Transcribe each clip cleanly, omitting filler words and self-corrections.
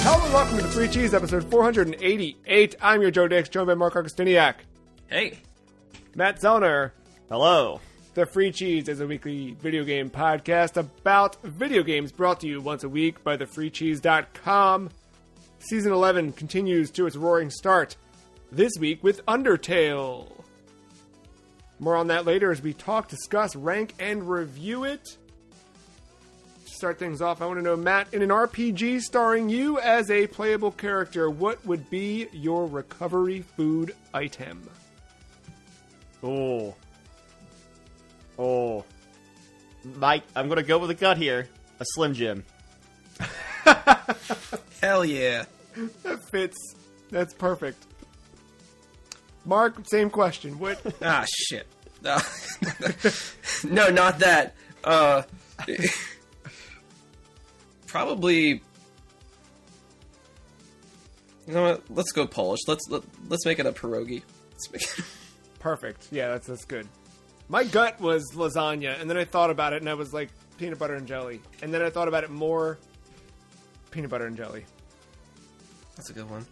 Hello and welcome to the Free Cheese, episode 488. I'm your Joe Dix, joined by Mark Augustiniak. Hey. Matt Zellner. Hello. The Free Cheese is a weekly video game podcast about video games brought to you once a week by thefreecheese.com. Season 11 continues to its roaring start this week with Undertale. More on that later as we talk, discuss, rank, and review it. To start things off, I want to know, Matt, in an RPG starring you as a playable character, what would be your recovery food item? Oh. Mike, I'm going to go with a gut here. A Slim Jim. Hell yeah. That fits. That's perfect. Mark, same question. What? Ah, shit. No, not that. Probably. You know what? Let's go Polish. Let's make it a pierogi. Let's make it... Perfect. Yeah, that's good. My gut was lasagna, and then I thought about it, and I was like, peanut butter and jelly. And then I thought about it more, peanut butter and jelly. That's a good one.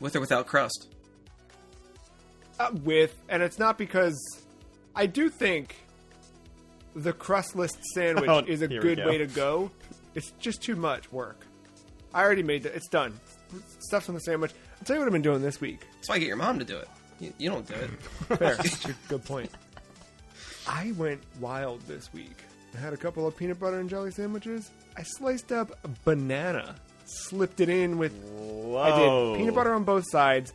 With or without crust? And it's not because... I do think the crustless sandwich is a good way to go. It's just too much work. I already made it. It's done. Stuff's on the sandwich. I'll tell you what I've been doing this week. That's why I get your mom to do it. You don't do it. Fair. That's a good point. I went wild this week. I had a couple of peanut butter and jelly sandwiches. I sliced up a banana, slipped it in with... Whoa. I did peanut butter on both sides,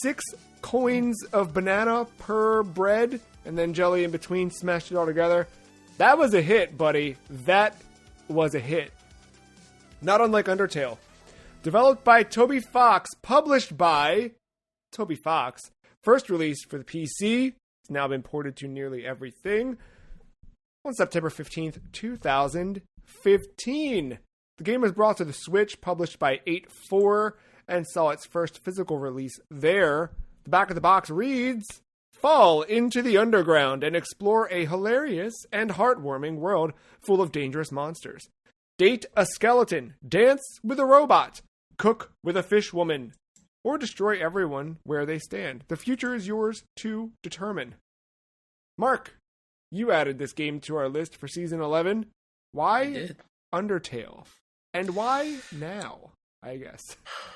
6 coins of banana per bread, and then jelly in between, smashed it all together. That was a hit, buddy. That was a hit. Not unlike Undertale. Developed by Toby Fox, published by Toby Fox. First released for the PC. It's now been ported to nearly everything. On September 15th, 2015. The game was brought to the Switch, published by 8-4, and saw its first physical release there. The back of the box reads, fall into the underground and explore a hilarious and heartwarming world full of dangerous monsters. Date a skeleton, dance with a robot, cook with a fish woman, or destroy everyone where they stand. The future is yours to determine. Mark, you added this game to our list for Season 11. Why Undertale? And why now, I guess,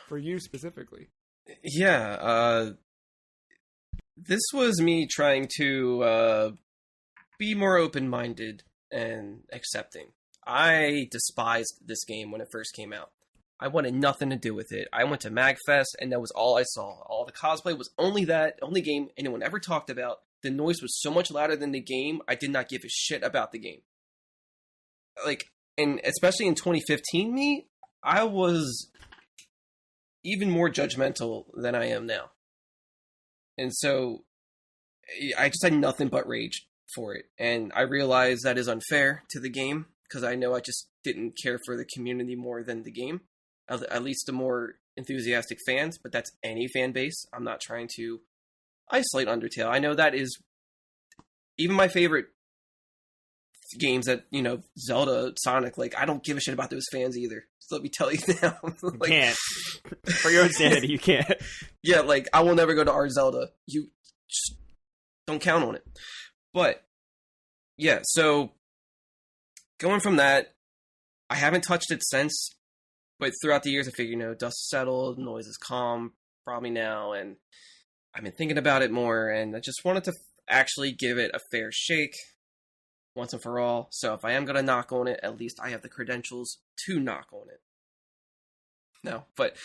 for you specifically? Yeah, this was me trying to be more open-minded and accepting. I despised this game when it first came out. I wanted nothing to do with it. I went to MagFest, and that was all I saw. All the cosplay was only game anyone ever talked about. The noise was so much louder than the game, I did not give a shit about the game. And especially in 2015, I was even more judgmental than I am now. And so, I just had nothing but rage for it. And I realized that is unfair to the game, because I know I just didn't care for the community more than the game. At least the more enthusiastic fans, but that's any fan base. I'm not trying to isolate Undertale. I know that is even my favorite games that, Zelda, Sonic, I don't give a shit about those fans either. So let me tell you now. You can't. For your insanity, you can't. Yeah, I will never go to our Zelda. You just don't count on it. But, yeah, so going from that, I haven't touched it since. But throughout the years, I figured, dust settled, noise is calm, probably now, and I've been thinking about it more, and I just wanted to actually give it a fair shake once and for all. So if I am going to knock on it, at least I have the credentials to knock on it. No, but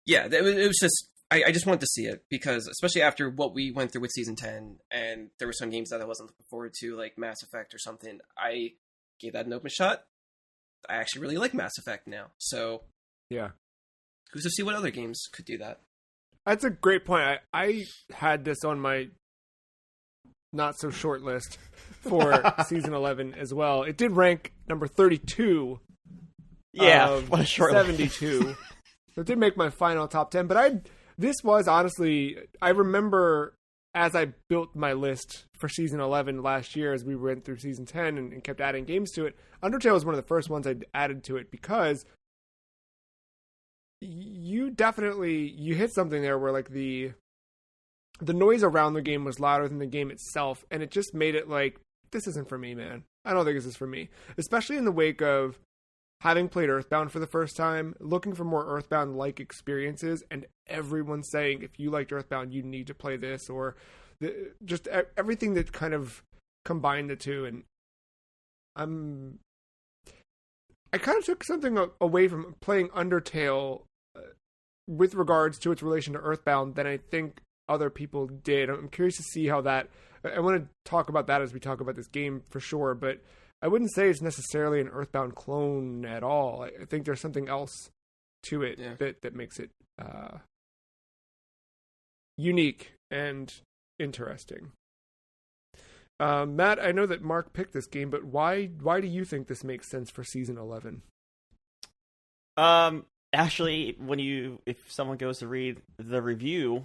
yeah, it was just, I just wanted to see it, because especially after what we went through with Season 10, and there were some games that I wasn't looking forward to, like Mass Effect or something, I gave that an open shot. I actually really like Mass Effect now, so yeah, who's to see what other games could do that? That's a great point. I had this on my not so short list for Season 11 as well. It did rank number 32. Yeah, what a short 72. So it did make my final top 10, but this was honestly, I remember as I built my list for Season 11 last year, as we went through Season 10 and kept adding games to it, Undertale was one of the first ones I added to it, because you definitely you hit something there where like the noise around the game was louder than the game itself, and it just made it like, this isn't for me, man. I don't think this is for me, especially in the wake of having played Earthbound for the first time, looking for more Earthbound-like experiences, and everyone saying, if you liked Earthbound, you need to play this, or just everything that kind of combined the two. And I kind of took something away from playing Undertale with regards to its relation to Earthbound than I think other people did. I'm curious to see how that... I want to talk about that as we talk about this game for sure, but I wouldn't say it's necessarily an Earthbound clone at all. I think there's something else to it that makes it unique and interesting. Matt, I know that Mark picked this game, but why do you think this makes sense for Season 11? Actually, if someone goes to read the review,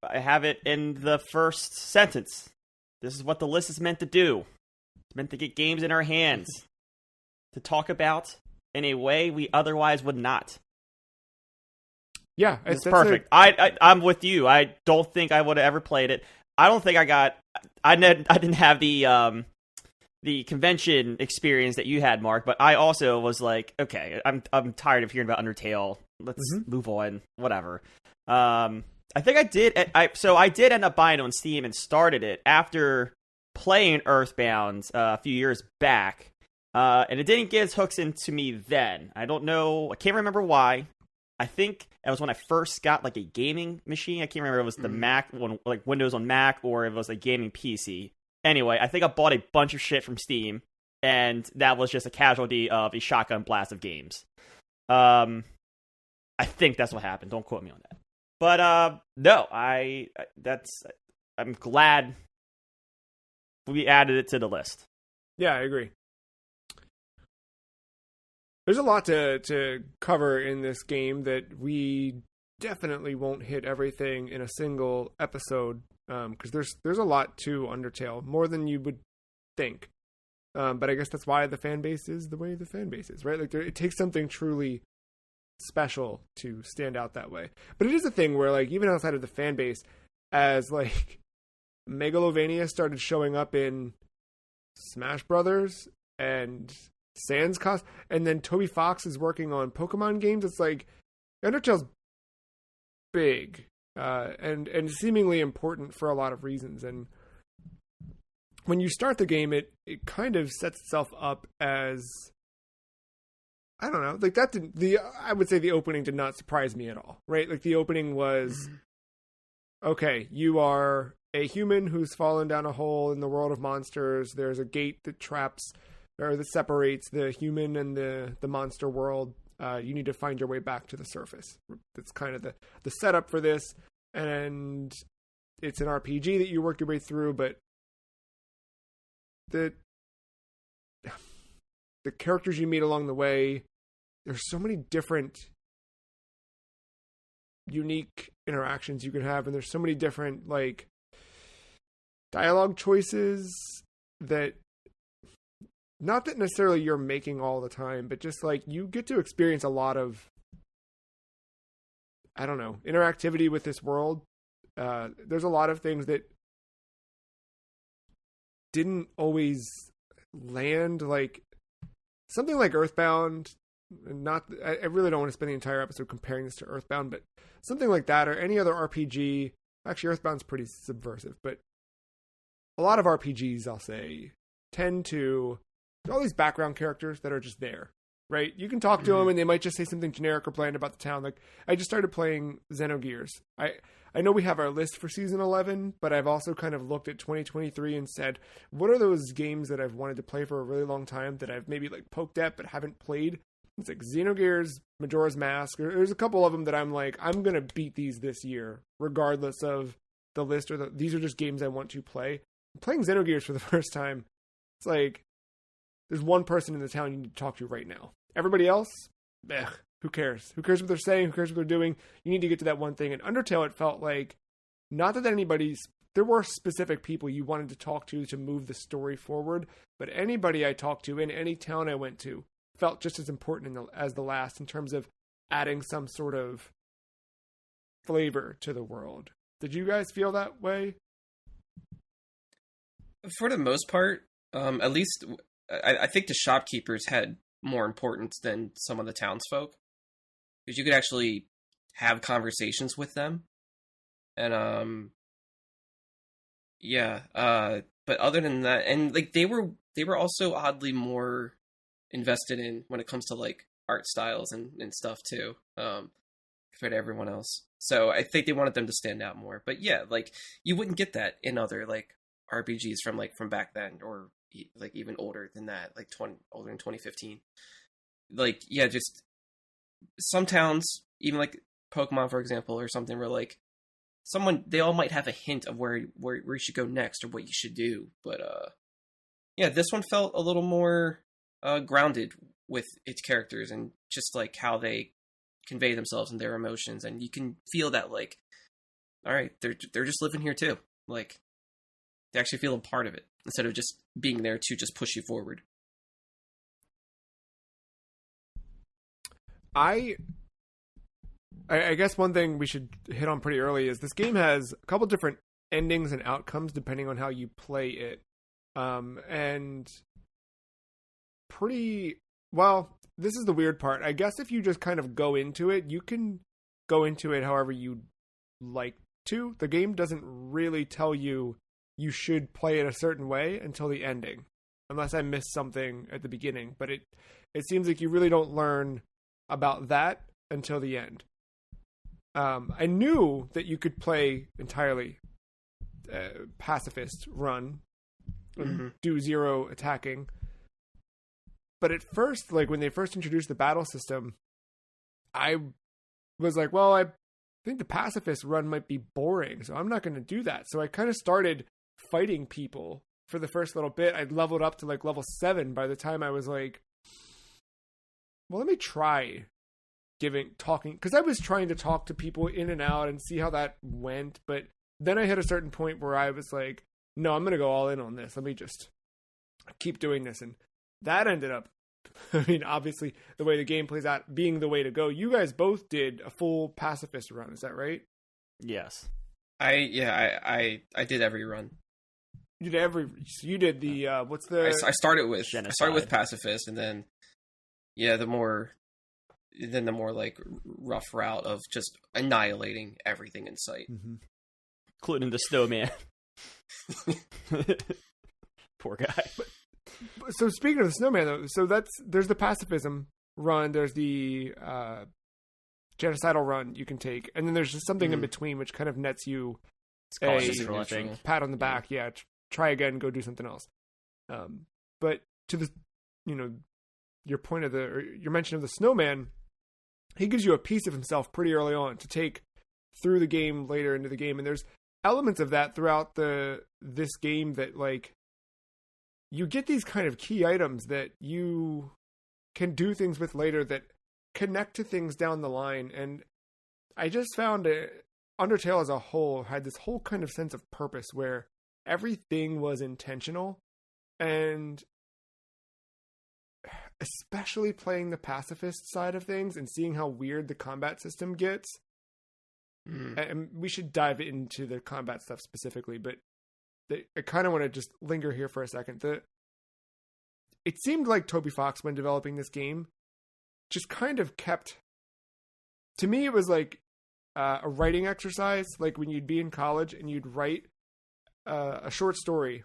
I have it in the first sentence. This is what the list is meant to do. It's meant to get games in our hands to talk about in a way we otherwise would not. Yeah, it's perfect. I'm with you. I don't think I would have ever played it. I don't think I didn't have the convention experience that you had, Mark, but I also was like, okay, I'm tired of hearing about Undertale. Let's move on. Whatever. I think I did. I did end up buying it on Steam and started it after playing Earthbound a few years back, and it didn't get its hooks into me then. I don't know. I can't remember why. I think it was when I first got like a gaming machine. I can't remember if it was the Mac, like Windows on Mac, or if it was a gaming PC. Anyway, I think I bought a bunch of shit from Steam, and that was just a casualty of a shotgun blast of games. I think that's what happened. Don't quote me on that. But no, I'm glad we added it to the list. Yeah, I agree. There's a lot to cover in this game that we definitely won't hit everything in a single episode, because there's a lot to Undertale, more than you would think. But I guess that's why the fan base is the way the fan base is, right? Like it takes something truly special to stand out that way. But it is a thing where, like, even outside of the fan base, as like Megalovania started showing up in Smash Brothers and Sans cost, and then Toby Fox is working on Pokemon games. It's like Undertale's big and seemingly important for a lot of reasons. And when you start the game, it kind of sets itself up as, I don't know, like that I would say the opening did not surprise me at all, right? Like the opening was, okay, you are a human who's fallen down a hole in the world of monsters. There's a gate that traps or that separates the human and the monster world. You need to find your way back to the surface. That's kind of the setup for this. And it's an RPG that you work your way through, but the characters you meet along the way, there's so many different unique interactions you can have, and there's so many different like dialogue choices that, not that necessarily you're making all the time, but just like you get to experience a lot of, I don't know, interactivity with this world. There's a lot of things that didn't always land, like something like Earthbound. I really don't want to spend the entire episode comparing this to Earthbound, but something like that, or any other RPG. Actually, Earthbound's pretty subversive, but a lot of RPGs, I'll say, tend to all these background characters that are just there, right? You can talk to them and they might just say something generic or bland about the town. Like, I just started playing Xenogears. I know we have our list for Season 11, but I've also kind of looked at 2023 and said, what are those games that I've wanted to play for a really long time that I've maybe like poked at but haven't played? It's like Xenogears, Majora's Mask. There's a couple of them that I'm like, I'm going to beat these this year, regardless of the list, or these are just games I want to play. Playing Xenogears for the first time, it's like, there's one person in the town you need to talk to right now. Everybody else, who cares? Who cares what they're saying? Who cares what they're doing? You need to get to that one thing. In Undertale, it felt like, not that there were specific people you wanted to talk to move the story forward, but anybody I talked to in any town I went to felt just as important as the last, in terms of adding some sort of flavor to the world. Did you guys feel that way? For the most part, at least I think the shopkeepers had more importance than some of the townsfolk, because you could actually have conversations with them, and but other than that, and like they were also oddly more invested in when it comes to like art styles and stuff too, compared to everyone else. So I think they wanted them to stand out more. But yeah, like you wouldn't get that in other like RPGs from back then, or like even older than that, like older than 2015. Like yeah, just some towns, even like Pokemon for example, or something, where like they all might have a hint of where you should go next or what you should do. But yeah, this one felt a little more grounded with its characters and just like how they convey themselves and their emotions, and you can feel that like, all right, they're just living here too. Like they actually feel a part of it instead of just being there to just push you forward. I guess one thing we should hit on pretty early is this game has a couple different endings and outcomes depending on how you play it. And this is the weird part. I guess if you just kind of go into it, you can go into it however you like to. The game doesn't really tell you should play it a certain way until the ending, unless I missed something at the beginning. But it seems like you really don't learn about that until the end. I knew that you could play entirely pacifist run and do zero attacking. But at first, like when they first introduced the battle system, I was like, well, I think the pacifist run might be boring, so I'm not going to do that. So I kind of started fighting people for the first little bit. I leveled up to like level 7 by the time I was like, well, let me try talking, because I was trying to talk to people in and out and see how that went. But then I hit a certain point where I was like, no, I'm going to go all in on this. Let me just keep doing this. And that ended up, I mean, obviously the way the game plays out being the way to go. You guys both did a full pacifist run. Is that right? Yes. I did every run. You did the, what's the... I started with Genocide. I started with pacifist, and then the more like rough route of just annihilating everything in sight, including the snowman. Poor guy. So speaking of the snowman, though, so there's the pacifism run, there's the genocidal run you can take, and then there's just something in between which kind of nets you Neutral, I think. pat on the back. Yeah, try again, go do something else. But to the, your point of your mention of the snowman, he gives you a piece of himself pretty early on to take through the game later into the game, and there's elements of that throughout this game that like you get these kind of key items that you can do things with later that connect to things down the line. And I just found Undertale as a whole had this whole kind of sense of purpose where everything was intentional, and especially playing the pacifist side of things and seeing how weird the combat system gets. And we should dive into the combat stuff specifically, but I kind of want to just linger here for a second. It seemed like Toby Fox, when developing this game, just kind of kept... To me, it was like a writing exercise, like when you'd be in college and you'd write a short story.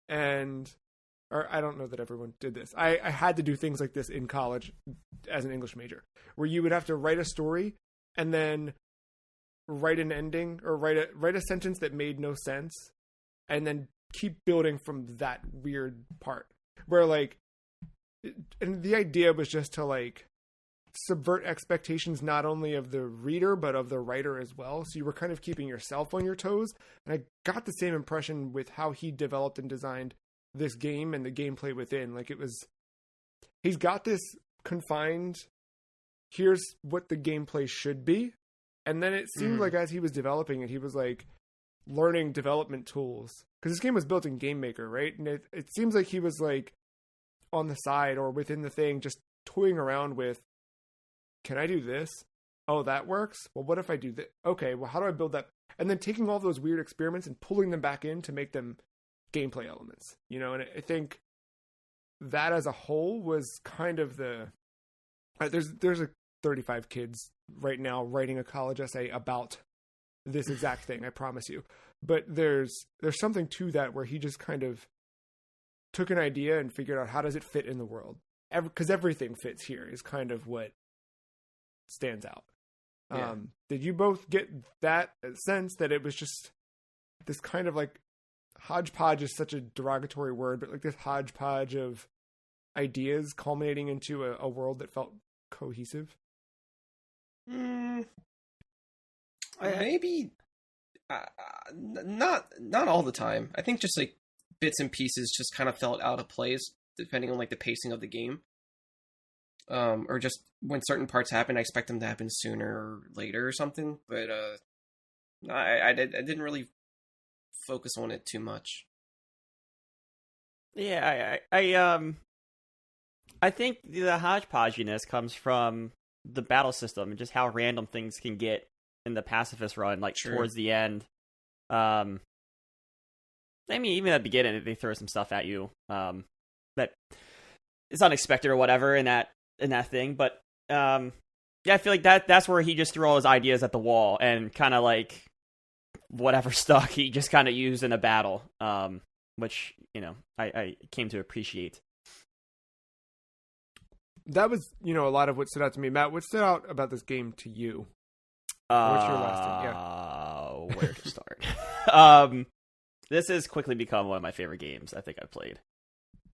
Or I don't know that everyone did this. I had to do things like this in college as an English major, where you would have to write a story and then write an ending, or write a sentence that made no sense, and then keep building from that weird part where like, and the idea was just to like subvert expectations not only of the reader but of the writer as well. So you were kind of keeping yourself on your toes, and I got the same impression with how he developed and designed this game and the gameplay within. Like he's got this confined, here's what the gameplay should be. And then it seemed like as he was developing it, he was like learning development tools, because this game was built in Game Maker, right? And it seems like he was like on the side or within the thing, just toying around with can I do this? Oh, that works. Well, what if I do that? Okay, well, how do I build that? And then taking all those weird experiments and pulling them back in to make them gameplay elements, you know. And I think that as a whole was kind of the there's a 35 kids right now writing a college essay about this exact thing, I promise you. But there's something to that where he just kind of took an idea and figured out how does it fit in the world, because everything fits here is kind of what stands out. Yeah. Did you both get that sense that it was just this kind of like hodgepodge is such a derogatory word, but like this hodgepodge of ideas culminating into a world that felt cohesive? Maybe not all the time. I think just like bits and pieces just kind of felt out of place depending on like the pacing of the game. Or just when certain parts happen, I expect them to happen sooner or later or something. But I didn't really focus on it too much. Yeah, I think the hodgepodginess comes from the battle system and just how random things can get in the pacifist run, like towards the end. I mean, even at the beginning, they throw some stuff at you that is unexpected or whatever in that thing. But yeah, I feel like that's where he just threw all his ideas at the wall and kind of like whatever stuck he just kind of used in a battle, which, you know, I came to appreciate. That was, you know, a lot of what stood out to me. Matt, what stood out about this game to you? What's your last thing? Yeah. Where to start? This has quickly become one of my favorite games I think I've played.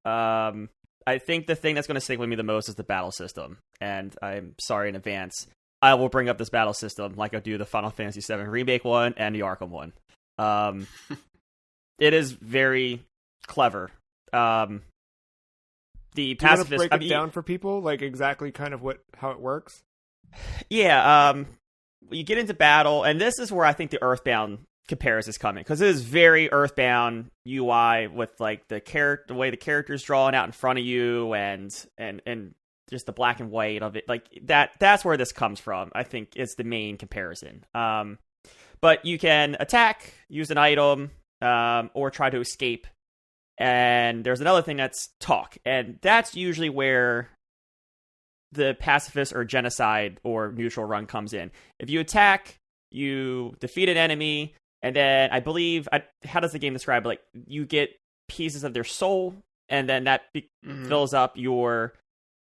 I think the thing that's going to stick with me the most is the battle system, and I'm sorry in advance. I will bring up this battle system like I do the Final Fantasy VII Remake one and the Arkham one. It is very clever. The pacifist. Do you want to break it down for people, like exactly kind of how it works? Yeah. You get into battle, and this is where I think the Earthbound comparison is coming, because it is very Earthbound UI with like the way the character's drawn out in front of you, and just the black and white of it, like that's where this comes from. I think it's the main comparison. But you can attack, use an item, or try to escape. And there's another thing that's talk, and that's usually where the pacifist or genocide or neutral run comes in. If you attack, you defeat an enemy, and then I believe, how does the game describe it? Like, you get pieces of their soul, and then that fills up your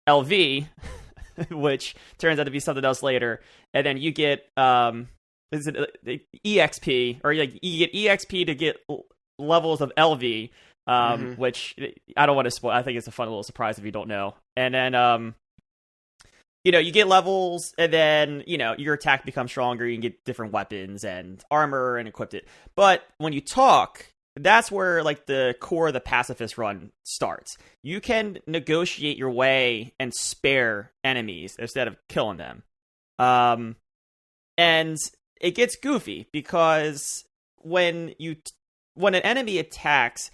LV, which turns out to be something else later, and then you get is it EXP, or like you get EXP to get levels of LV. Which I don't want to spoil. I think it's a fun little surprise if you don't know. And then, you know, you get levels, and then, you know, your attack becomes stronger. You can get different weapons and armor and equip it. But when you talk, that's where like the core of the pacifist run starts. You can negotiate your way and spare enemies instead of killing them. And it gets goofy because when an enemy attacks,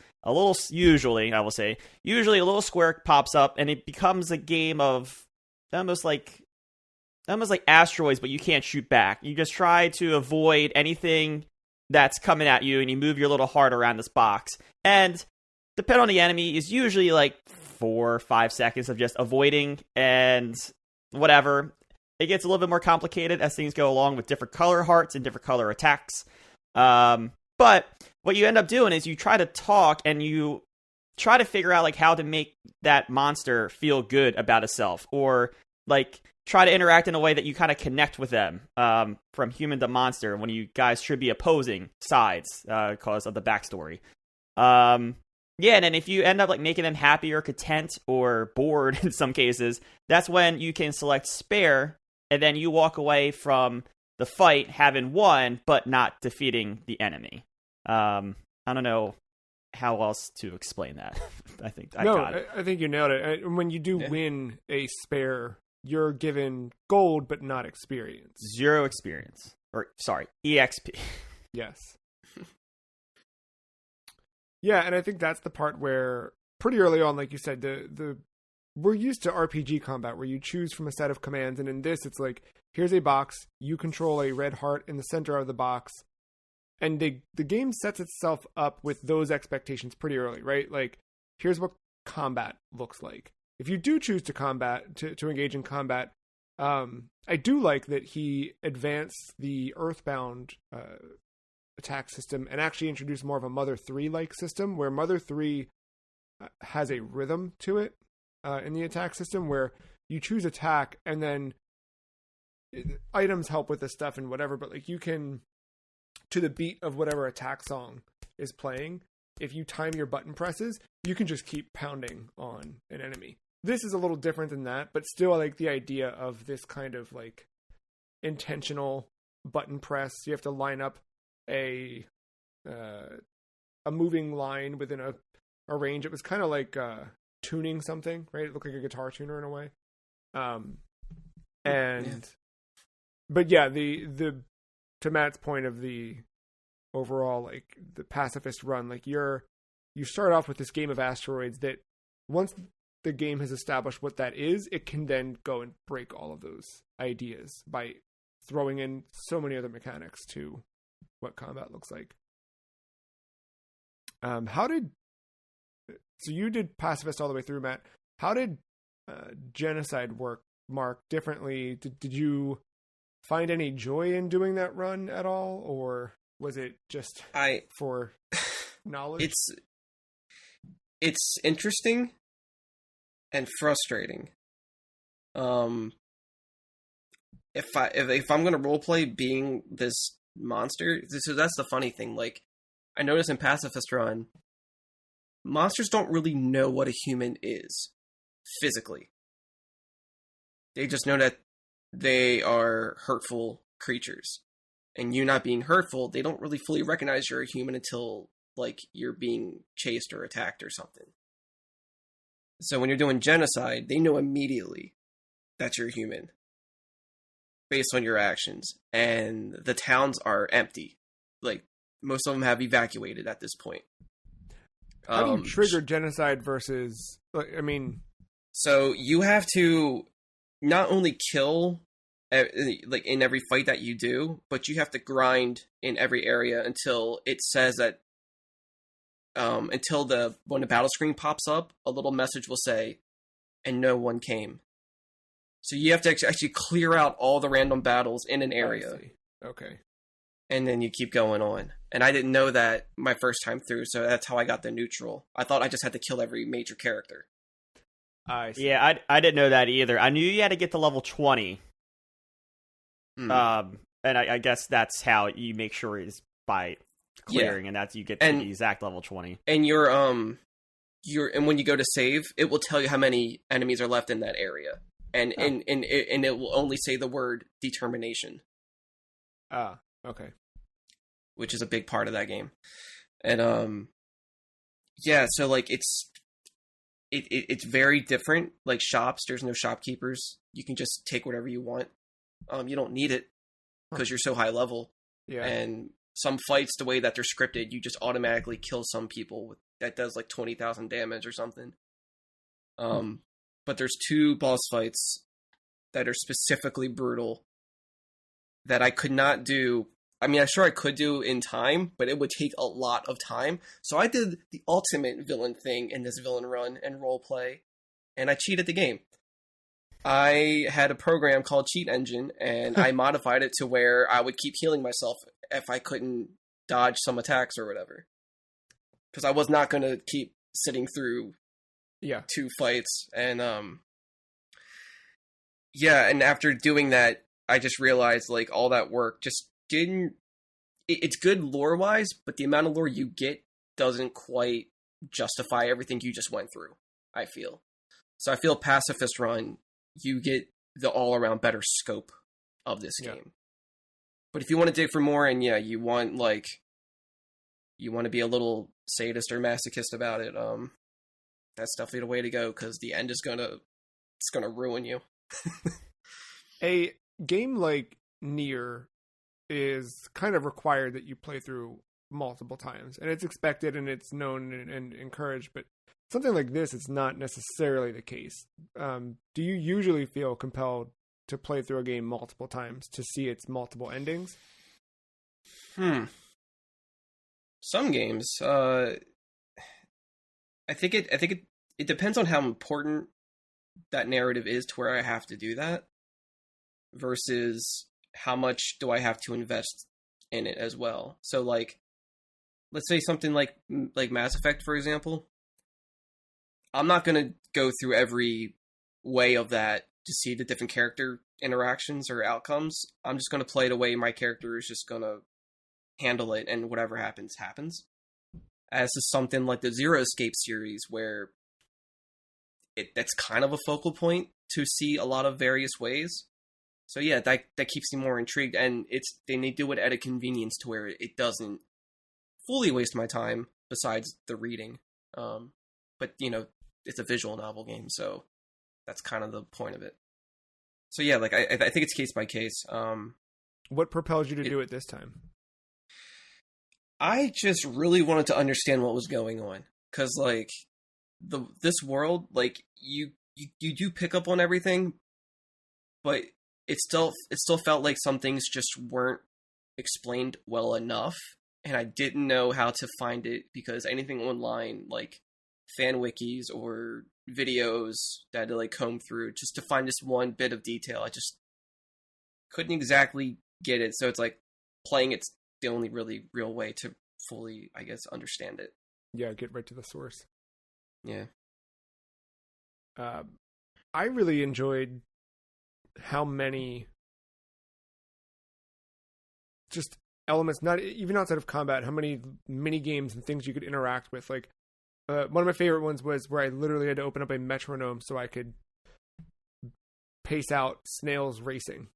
usually a little square pops up, and it becomes a game of almost like asteroids, but you can't shoot back. You just try to avoid anything that's coming at you, and you move your little heart around this box. And depending on the enemy is usually like 4 or 5 seconds of just avoiding and whatever. It gets a little bit more complicated as things go along with different color hearts and different color attacks. But what you end up doing is you try to talk, and you try to figure out like how to make that monster feel good about itself, or like try to interact in a way that you kind of connect with them, from human to monster, when you guys should be opposing sides because of the backstory. Yeah, and then if you end up like making them happy or content or bored in some cases, that's when you can select spare, and then you walk away from the fight having won, but not defeating the enemy. I don't know how else to explain that. I think I got it. I think you nailed it. When you do win a spare, you're given gold, but not experience. 0 experience. Or, sorry, EXP. Yes. Yeah, and I think that's the part where pretty early on, like you said, the we're used to RPG combat where you choose from a set of commands, and in this it's like, here's a box, you control a red heart in the center of the box, and the game sets itself up with those expectations pretty early, right? Like, here's what combat looks like. If you do choose to engage in combat, I do like that he advanced the Earthbound attack system and actually introduced more of a Mother 3 like system, where Mother 3 has a rhythm to it in the attack system, where you choose attack and then items help with this stuff and whatever, but like you can, to the beat of whatever attack song is playing, if you time your button presses, you can just keep pounding on an enemy. This is a little different than that, but still I like the idea of this kind of like intentional button press. You have to line up a moving line within a range. It was kind of like tuning something, right? It looked like a guitar tuner in a way. But yeah, the to Matt's point of the overall, like, the pacifist run, like, you start off with this game of asteroids that once the game has established what that is, it can then go and break all of those ideas by throwing in so many other mechanics to what combat looks like. So you did pacifist all the way through, Matt. How did genocide work, Mark, differently? Did you find any joy in doing that run at all, or was it just for knowledge? It's interesting and frustrating. If I'm gonna roleplay being this monster, so that's the funny thing. Like, I noticed in Pacifist Run, monsters don't really know what a human is physically. They just know that they are hurtful creatures. And you not being hurtful, they don't really fully recognize you're a human until, like, you're being chased or attacked or something. So when you're doing genocide, they know immediately that you're human based on your actions. And the towns are empty. Like, most of them have evacuated at this point. How do you trigger genocide versus, I mean... So you have to not only kill, like, in every fight that you do, but you have to grind in every area until it says that, when the battle screen pops up, a little message will say, and no one came. So you have to actually clear out all the random battles in an area. Okay. And then you keep going on. And I didn't know that my first time through, so that's how I got the neutral. I thought I just had to kill every major character. I see. Yeah, I didn't know that either. I knew you had to get to level 20. And I guess that's how you make sure is by clearing, and that's you get to the exact level 20. And and when you go to save, it will tell you how many enemies are left in that area. And it will only say the word determination. Okay. Which is a big part of that game. And so like it's very different. Like shops, there's no shopkeepers. You can just take whatever you want. You don't need it because you're so high level. Yeah. And some fights, the way that they're scripted, you just automatically kill some people that does like 20,000 damage or something. But there's 2 boss fights that are specifically brutal that I could not do. I mean, I'm sure I could do in time, but it would take a lot of time. So I did the ultimate villain thing in this villain run and roleplay, and I cheated the game. I had a program called Cheat Engine, and I modified it to where I would keep healing myself if I couldn't dodge some attacks or whatever. Because I was not going to keep sitting through 2 fights. And, and after doing that, I just realized, like, all that work just didn't... It's good lore-wise, but the amount of lore you get doesn't quite justify everything you just went through, I feel. So I feel Pacifist Run, you get the all-around better scope of this game. But if you want to dig for more, and you want to be a little sadist or masochist about it, that's definitely the way to go, because the end is gonna ruin you. A game like Nier is kind of required that you play through multiple times, and it's expected and it's known and encouraged. But something like this, it's not necessarily the case. Do you usually feel compelled to play through a game multiple times to see its multiple endings? Some games. I think it depends on how important that narrative is to where I have to do that, versus how much do I have to invest in it as well. So like, let's say something like Mass Effect, for example. I'm not going to go through every way of that to see the different character interactions or outcomes. I'm just going to play it a way my character is just going to handle it, and whatever happens, happens. As to something like the Zero Escape series, where that's kind of a focal point to see a lot of various ways. So yeah, that keeps me more intrigued, and they do it at a convenience to where it doesn't fully waste my time, besides the reading. But, you know, it's a visual novel game, so that's kind of the point of it. So yeah, like, I think it's case by case. What propels you to do it this time? I just really wanted to understand what was going on, because like this world, like you do pick up on everything, but it still felt like some things just weren't explained well enough, and I didn't know how to find it, because anything online, like fan wikis or videos that I had to like comb through just to find this one bit of detail, I just couldn't exactly get it. So it's like playing it's the only really real way to fully, I guess, understand it. Yeah, get right to the source. Yeah. I really enjoyed how many just elements, not even outside of combat, how many mini games and things you could interact with. Like, one of my favorite ones was where I literally had to open up a metronome so I could pace out snails racing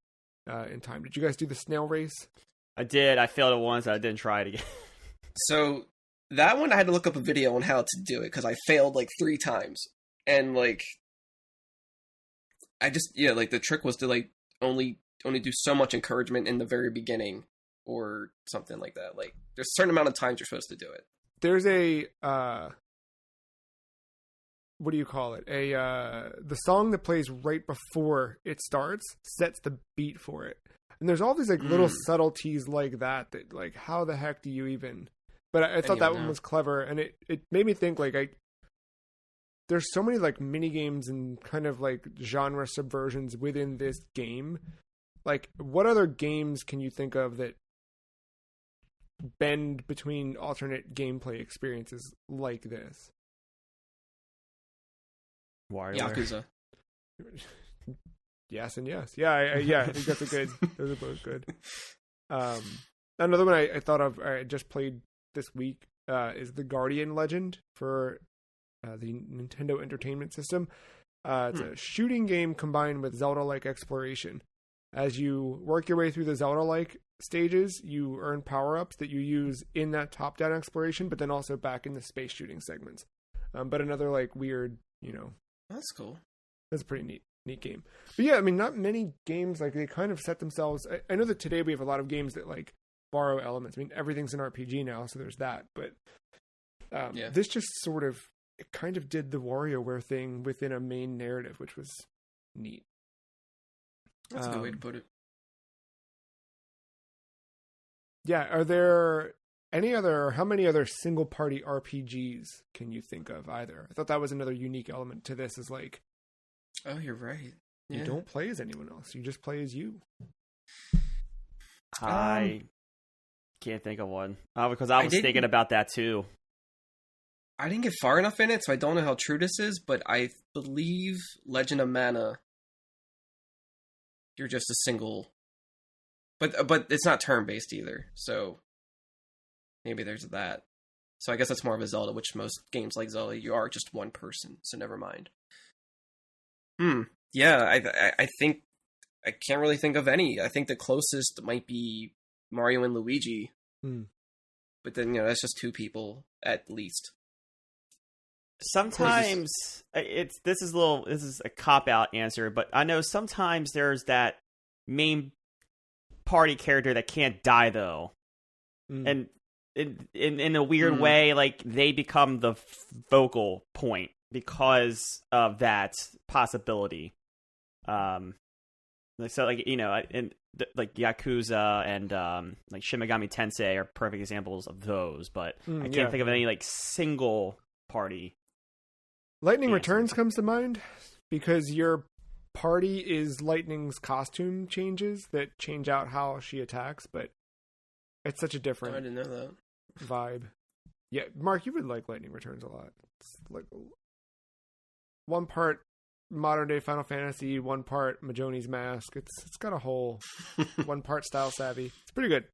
in time. Did you guys do the snail race? I did. I failed it once. I didn't try it again. So that one I had to look up a video on how to do it, because I failed like 3 times. And like, I just, yeah, like the trick was to like only do so much encouragement in the very beginning or something like that. Like, there's a certain amount of times you're supposed to do it. There's a what do you call it? The song that plays right before it starts sets the beat for it. And there's all these like little subtleties like that like, how the heck do you even? But I thought that one was clever, and it made me think like there's so many like mini games and kind of like genre subversions within this game. Like, what other games can you think of that bend between alternate gameplay experiences like this? Yakuza. Yes and yes. Yeah, I think that's a good. Those are both good. Another one I thought of, I just played this week, is the Guardian Legend for the Nintendo Entertainment System. It's a shooting game combined with Zelda-like exploration. As you work your way through the Zelda-like stages, you earn power-ups that you use in that top-down exploration, but then also back in the space shooting segments. But another like weird, you know. That's cool. That's a pretty neat game. But yeah, I mean, not many games, like, they kind of set themselves. I know that today we have a lot of games that like borrow elements. I mean, everything's an RPG now, so there's that. But this just sort of, it kind of did the WarioWare thing within a main narrative, which was neat. That's a good way to put it. Yeah, are there how many other single party RPGs can you think of either? I thought that was another unique element to this, is like, oh, you're right. You don't play as anyone else. You just play as you. I can't think of one. Because I was thinking about that too. I didn't get far enough in it, so I don't know how true this is, but I believe Legend of Mana, you're just a single, but it's not turn-based either, so maybe there's that. So I guess that's more of a Zelda, which most games like Zelda, you are just one person, so never mind. Yeah, I think I can't really think of any. I think the closest might be Mario and Luigi. But then, you know, that's just 2 people at least. Sometimes this is a cop-out answer, but I know sometimes there's that main party character that can't die though. And in a weird way, like they become the focal point because of that possibility. So like like Yakuza and like Shin Megami Tensei are perfect examples of those, but I can't think of any like single party. Lightning Returns comes to mind because your party is Lightning's costume changes that change out how she attacks, but it's such a different I didn't know that vibe. Yeah, Mark, you would like Lightning Returns a lot. It's like one part modern day Final Fantasy, one part Majonie's Mask. It's got a whole one part Style Savvy. It's pretty good.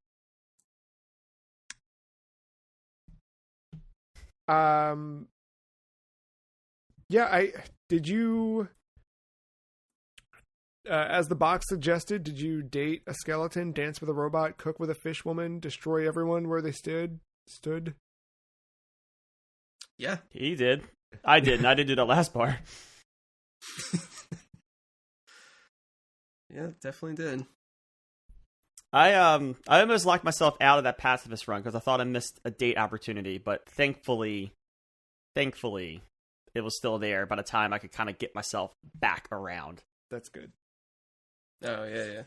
Yeah, did you as the box suggested, did you date a skeleton, dance with a robot, cook with a fish woman, destroy everyone where they stood? Yeah. He did. I didn't. I didn't do the last part. Yeah, definitely did. I almost locked myself out of that pacifist run because I thought I missed a date opportunity, but thankfully, it was still there by the time I could kind of get myself back around. That's good. Oh, yeah.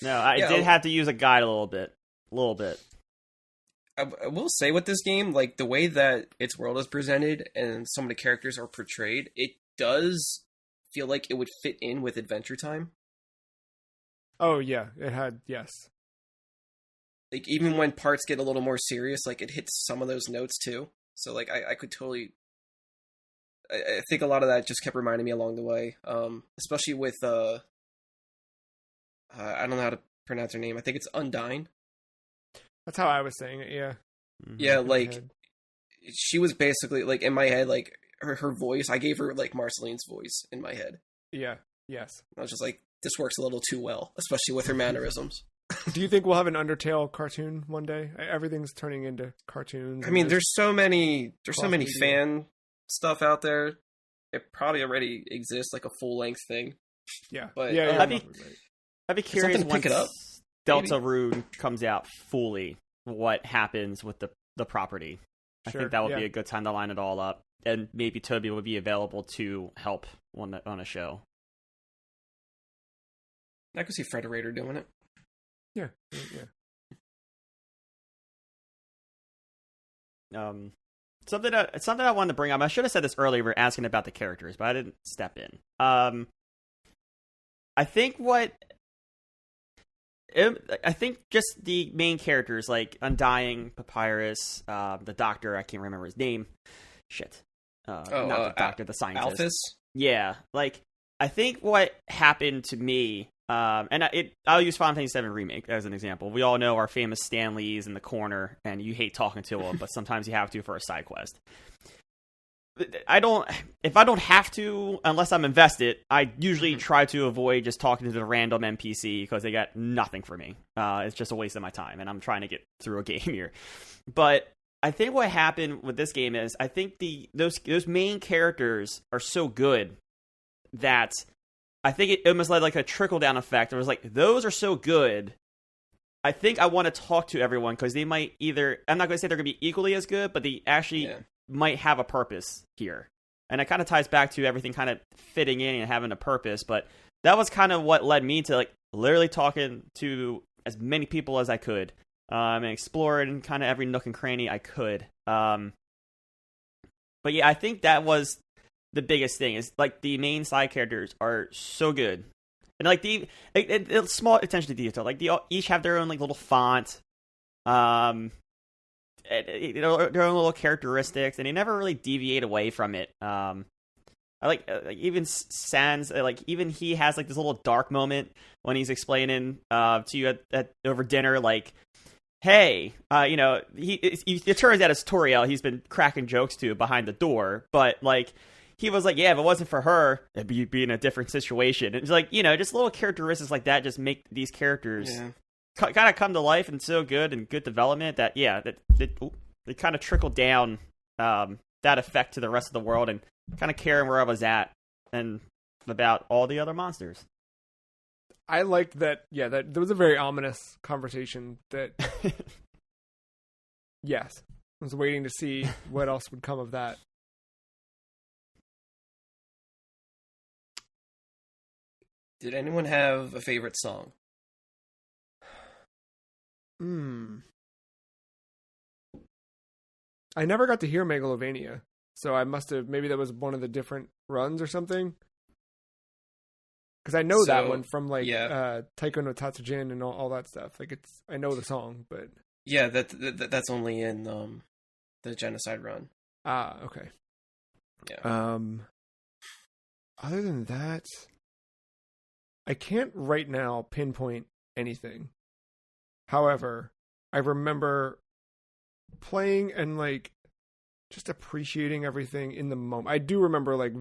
No, I did have to use a guide a little bit. I will say with this game, like the way that its world is presented and some of the characters are portrayed, it does feel like it would fit in with Adventure Time. Oh yeah, it had, yes. Like even when parts get a little more serious, like it hits some of those notes too. So like I could totally. I think a lot of that just kept reminding me along the way, especially with I don't know how to pronounce her name. I think it's Undyne. That's how I was saying it. Yeah. Yeah, like she was basically like in my head, like her voice. I gave her like Marceline's voice in my head. Yeah. Yes. I was just like, this works a little too well, especially with her mannerisms. Do you think we'll have an Undertale cartoon one day? Everything's turning into cartoons. I mean, there's so many fan stuff out there. It probably already exists, like a full length thing. Yeah, but yeah, I'd be curious pick it up. Delta Rune comes out fully, what happens with the property. I think that would be a good time to line it all up, and maybe Toby would be available to help on a show. I could see Frederator doing it. Yeah. Something I wanted to bring up. I should have said this earlier. We were asking about the characters, but I didn't step in. I think just the main characters, like Undying, Papyrus, the Doctor. I can't remember his name. Shit. Not the Doctor, the scientist. Alphys? Yeah, like I think what happened to me. I'll use Final Fantasy VII Remake as an example. We all know our famous Stan Lee's in the corner, and you hate talking to him, but sometimes you have to for a side quest. If I don't have to, unless I'm invested, I usually try to avoid just talking to the random NPC because they got nothing for me. It's just a waste of my time, and I'm trying to get through a game here. But I think what happened with this game is I think those main characters are so good that I think it almost led like a trickle-down effect. It was like, those are so good, I think I want to talk to everyone because they might either... I'm not going to say they're going to be equally as good, but they actually might have a purpose here. And it kind of ties back to everything kind of fitting in and having a purpose, but that was kind of what led me to like literally talking to as many people as I could and exploring kind of every nook and cranny I could. But yeah, I think that was... the biggest thing is like the main side characters are so good, and like small attention to detail. Like they each have their own like little font, their own little characteristics, and they never really deviate away from it. I like even Sans, like even he has like this little dark moment when he's explaining to you at over dinner, like, hey, it turns out it's Toriel. He's been cracking jokes to behind the door, but like. He was like, yeah, if it wasn't for her, it'd be in a different situation. And it's like, just little characteristics like that just make these characters kind of come to life and so good and good development that, they kind of trickle down that effect to the rest of the world and kind of caring where I was at and about all the other monsters. I liked that. Yeah, that there was a very ominous conversation. That yes, I was waiting to see what else would come of that. Did anyone have a favorite song? I never got to hear Megalovania, so I must have, maybe that was one of the different runs or something. Because I know that one from Taiko no Tatsujin and all that stuff. Like I know the song, but yeah, that's only in the Genocide run. Ah, okay. Yeah. Other than that, I can't right now pinpoint anything. However, I remember playing and like just appreciating everything in the moment. I do remember like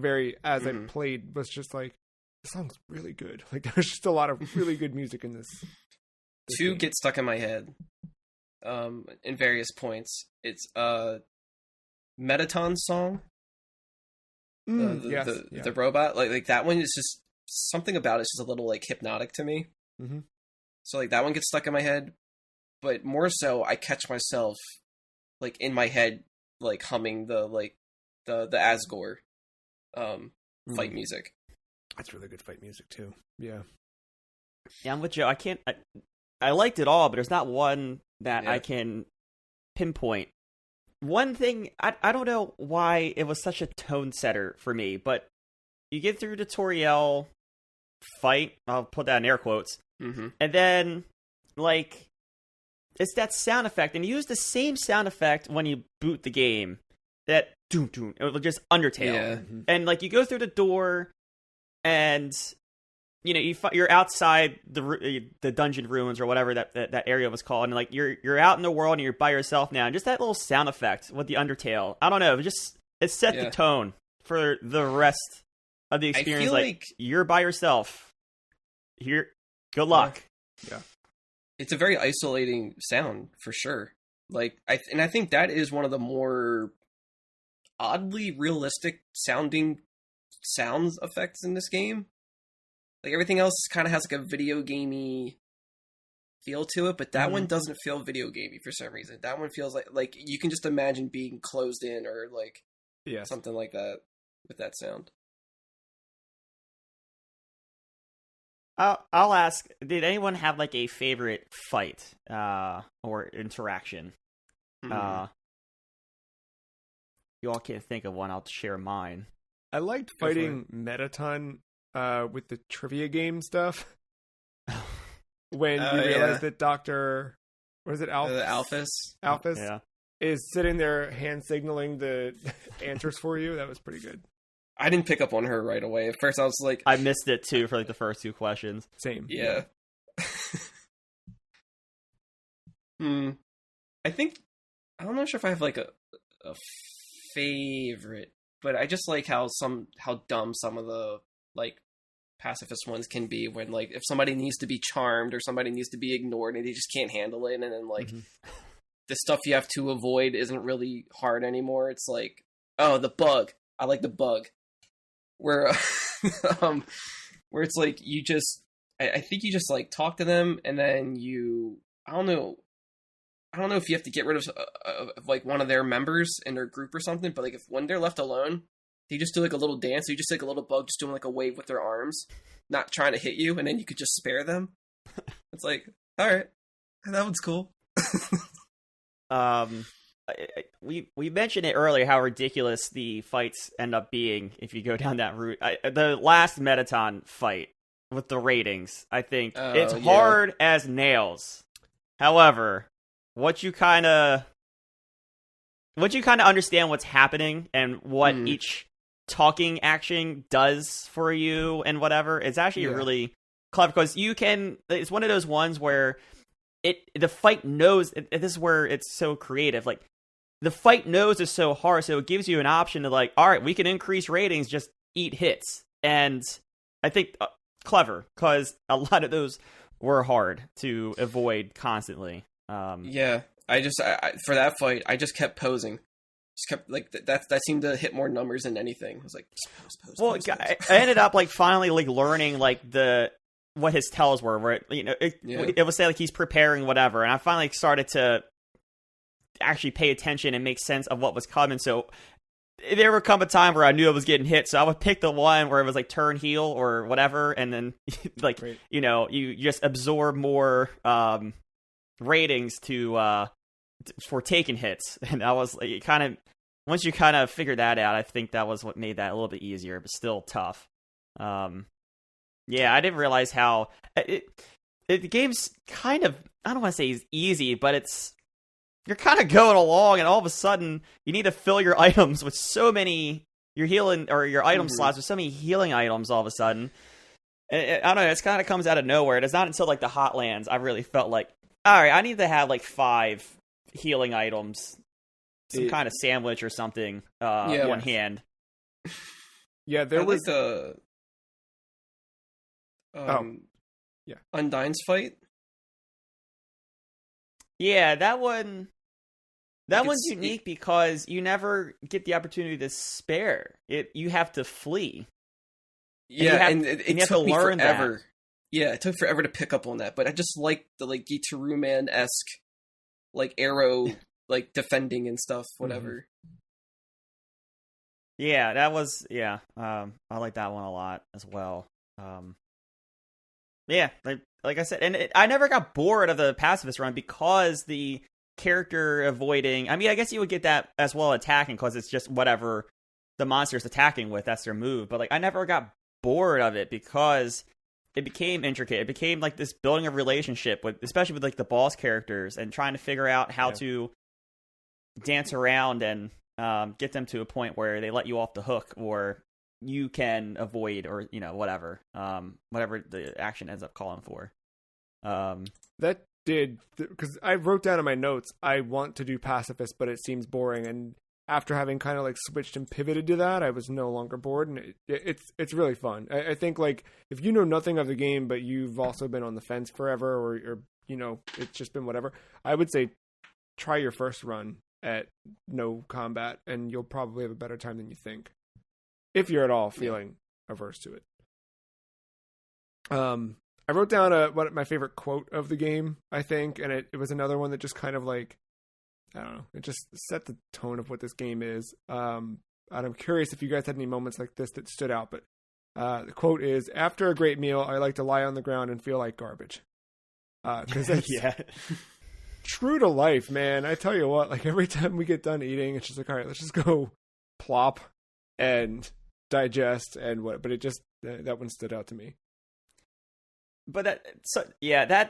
as I played was just like, the song's really good. Like there's just a lot of really good music in this. Two game. get stuck in my head in various points. It's Metaton's song. The robot, like that one is just something about it's just a little like hypnotic to me. Mm-hmm. So like that one gets stuck in my head, but more so I catch myself like in my head like humming the Asgore fight music. That's really good fight music too. Yeah. Yeah, I'm with Joe. I liked it all, but there's not one that I can pinpoint. One thing, I don't know why it was such a tone setter for me, but you get through the Toriel fight, I'll put that in air quotes, and then, like, it's that sound effect, and you use the same sound effect when you boot the game, that doom, it was just Undertale. Yeah. And, like, you go through the door, and, you know, you're outside the dungeon ruins or whatever that area was called, and like you're out in the world and you're by yourself now, and just that little sound effect with the Undertale, I don't know, it set the tone for the rest of the experience. I feel like you're by yourself. Here, good luck. Yeah, it's a very isolating sound for sure. Like I think that is one of the more oddly realistic sounding sounds effects in this game. Like everything else kind of has like a video gamey feel to it, but that one doesn't feel video gamey for some reason. That one feels like you can just imagine being closed in or like something like that with that sound. I'll ask, did anyone have like a favorite fight or interaction? You all can't think of one. I'll share mine. I liked fighting Metaton with the trivia game stuff. When you realize that Dr. What is it, Alphys is sitting there hand signaling the answers for you. That was pretty good. I didn't pick up on her right away. At first I was like... I missed it too for like the first two questions. Same. Yeah. I'm not sure if I have like a favorite, but I just like how dumb some of the like pacifist ones can be when like if somebody needs to be charmed or somebody needs to be ignored and they just can't handle it, and then like the stuff you have to avoid isn't really hard anymore. It's like, oh, the bug. I like the bug. Where where it's like you just I think you just like talk to them and then I don't know if you have to get rid of like one of their members in their group or something, but like when they're left alone, they just do like a little dance. So you just like a little bug just doing like a wave with their arms, not trying to hit you, and then you could just spare them. It's like, all right, that one's cool. We mentioned it earlier how ridiculous the fights end up being if you go down that route. The last Metaton fight with the ratings, I think it's hard as nails. However, once you kind of understand what's happening and what each talking action does for you and whatever, it's actually really clever because it's one of those ones where the fight knows, this is where it's so creative, like the fight knows is so hard, so it gives you an option to like, all right, we can increase ratings, just eat hits. And I think clever, because a lot of those were hard to avoid constantly. I for that fight, I just kept posing. Just kept like that seemed to hit more numbers than anything. I was like, pose. I ended up like finally like learning like the what his tells were, where it would say like he's preparing whatever, and I finally started to actually pay attention and make sense of what was coming. So there would come a time where I knew I was getting hit, so I would pick the one where it was like turn heal or whatever, and then like Great. you just absorb more ratings for taking hits, and I was like, once you kind of figure that out, I think that was what made that a little bit easier, but still tough. Yeah, I didn't realize how the game's kind of, I don't want to say it's easy, but you're kind of going along, and all of a sudden you need to fill your items with so many, your healing or your item slots with so many healing items all of a sudden. I don't know, it kind of comes out of nowhere. It's not until like the Hotlands I really felt like, all right, I need to have like 5 healing items, some kind of sandwich or something on hand. Yeah, there was the Undyne's fight. Yeah, that one's unique because you never get the opportunity to spare it. You have to flee. Yeah, and it took me forever. That. Yeah, it took forever to pick up on that, but I just like the like Gitaru Man-esque like arrow like defending and stuff, whatever. Yeah, that was I like that one a lot as well. Yeah, like I said, and I never got bored of the pacifist run because the character avoiding. I mean, I guess you would get that as well attacking because it's just whatever the monster's attacking with. That's their move. But like, I never got bored of it because it became intricate. It became like this building of relationship with, especially with like the boss characters, and trying to figure out how to dance around and get them to a point where they let you off the hook, or you can avoid, or whatever the action ends up calling for. That did, because I wrote down in my notes, I want to do pacifist, but it seems boring. And after having kind of like switched and pivoted to that, I was no longer bored, and it's really fun. I think like if you know nothing of the game, but you've also been on the fence forever, or it's just been whatever, I would say try your first run at no combat, and you'll probably have a better time than you think, if you're at all feeling averse to it. I wrote down what my favorite quote of the game, I think, and it was another one that just kind of like, I don't know, it just set the tone of what this game is. And I'm curious if you guys had any moments like this that stood out, but the quote is, "After a great meal, I like to lie on the ground and feel like garbage." Because that's true to life, man. I tell you what, like every time we get done eating, it's just like, all right, let's just go plop and digest and what. But it just, that one stood out to me. But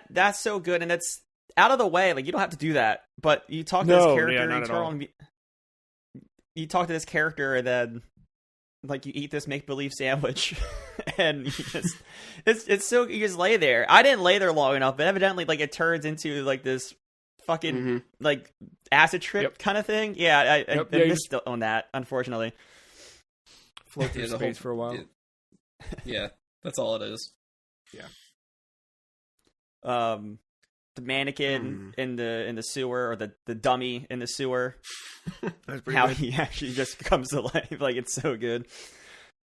that's so good, and it's out of the way. Like, you don't have to do that. But you talk to this character, you talk to this character, and then like you eat this make believe sandwich, and you just it's so, you just lay there. I didn't lay there long enough, but evidently like it turns into like this fucking like acid trip kind of thing. Yeah, I missed on that, unfortunately. Float through space for a while. Yeah, that's all it is. Yeah. The mannequin in the sewer, or the dummy in the sewer. That's pretty how good. he actually just comes to life. Like, it's so good.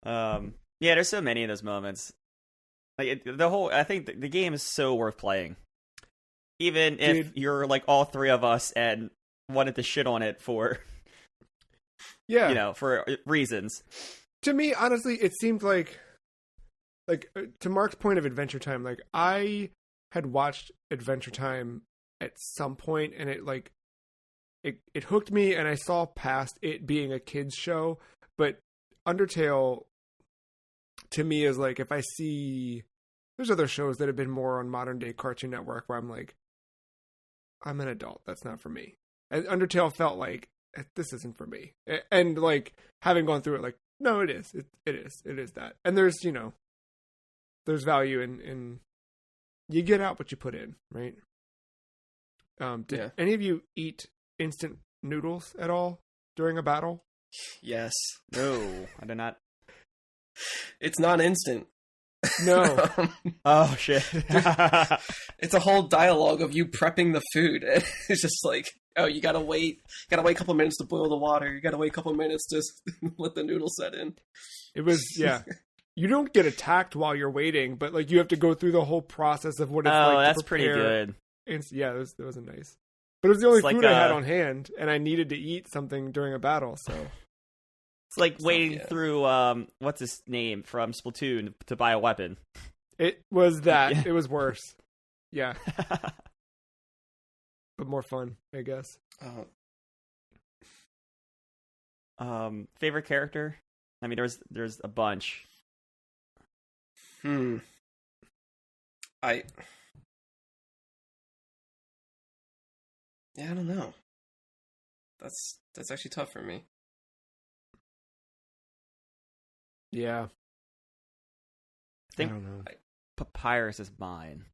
Yeah, there's so many of those moments. Like I think the game is so worth playing. Even if you're like all three of us and wanted to shit on it for for reasons. To me, honestly, it seemed like to Mark's point of Adventure Time, like I had watched Adventure Time at some point, and it hooked me, and I saw past it being a kids show. But Undertale, to me, is like, if I see, there's other shows that have been more on modern day Cartoon Network where I'm like, I'm an adult, that's not for me. And Undertale felt like, this isn't for me. And like having gone through it, like, no, it is. It is that. And there's there's value in you get out what you put in, right? Did any of you eat instant noodles at all during a battle? Yes. No, I did not. It's not instant. No. Oh shit. It's a whole dialogue of you prepping the food. It's just like, oh, you gotta wait a couple of minutes to boil the water. You gotta wait a couple of minutes to let the noodles set in. It was, You don't get attacked while you're waiting, but like you have to go through the whole process of what it's like. That's to pretty prepare. good. Yeah, that wasn't nice. But it was the only It's food like, I had on hand, and I needed to eat something during a battle. So it's like waiting through what's his name from Splatoon to buy a weapon. it was that. Yeah. It was worse. Yeah, but more fun, I guess. Favorite character? I mean, there's a bunch. I don't know. That's actually tough for me. Yeah, I think don't know. Papyrus is mine.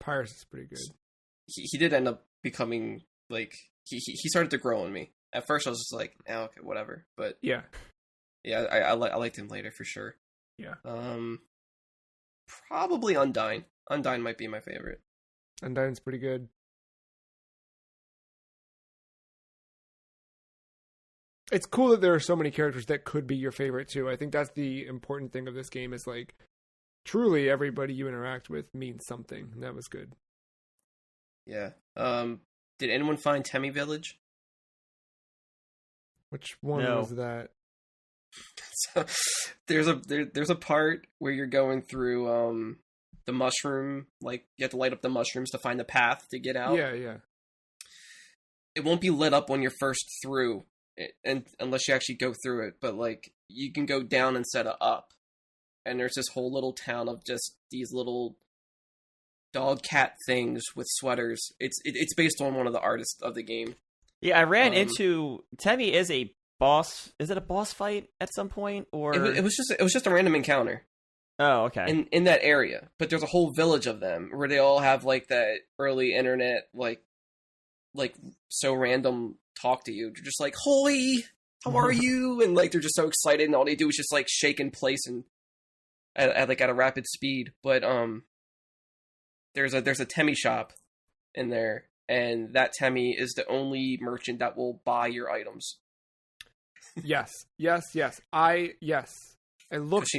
Pyrus is pretty good. He did end up becoming like he started to grow on me. At first, I was just like, oh, okay, whatever. But Yeah, I liked him later for sure. yeah. Probably Undyne. Undyne might be my favorite. Undyne's pretty good. It's cool that there are so many characters that could be your favorite too. I think that's the important thing of this game is like truly everybody you interact with means something. And that was good. Yeah. Did anyone find Temmie Village? Which one No. was that? So, there's a part where you're going through the mushroom, like you have to light up the mushrooms to find the path to get out. Yeah. It won't be lit up when you're first through, and unless you actually go through it. But like you can go down instead of up, and there's this whole little town of just these little dog cat things with sweaters. It's based on one of the artists of the game. Yeah, I ran into Temmie is a boss. Is it a boss fight at some point, or It was just a random encounter. Oh, okay. In that area, but there's a whole village of them where they all have like that early internet like so random talk to you. They're just like, "Holy, how are you?" And like they're just so excited, and all they do is just like shake in place and at a rapid speed. But there's a Temmie shop in there, and that Temmie is the only merchant that will buy your items. Yes. I looked.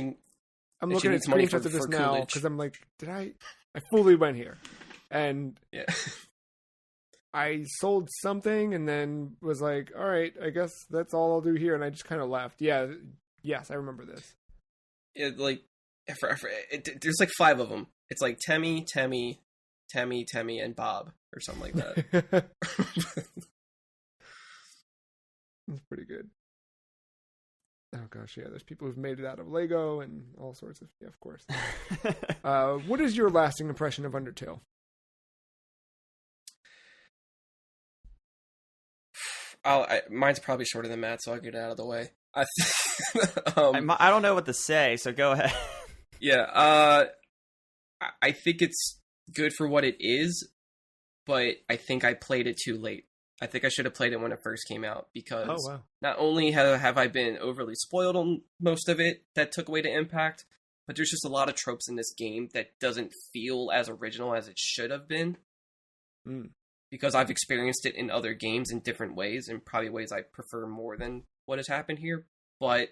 I'm looking at money screenshots of this for now Coolidge. because I'm like, I fully went here, and Yeah. I sold something and then was like, all right, I guess that's all I'll do here, and I just kind of left. Yeah, yes, I remember this. There's like 5 of them. It's like Temmie, and Bob or something like that. It's pretty good. Oh gosh, yeah. There's people who've made it out of Lego and all sorts of. Yeah, of course. What is your lasting impression of Undertale? Mine's probably shorter than Matt, so I'll get it out of the way. I don't know what to say, so go ahead. Yeah, I think it's good for what it is, but I think I played it too late. I think I should have played it when it first came out because not only have I been overly spoiled on most of it that took away the impact, but there's just a lot of tropes in this game that doesn't feel as original as it should have been. Because I've experienced it in other games in different ways, and probably ways I prefer more than what has happened here. But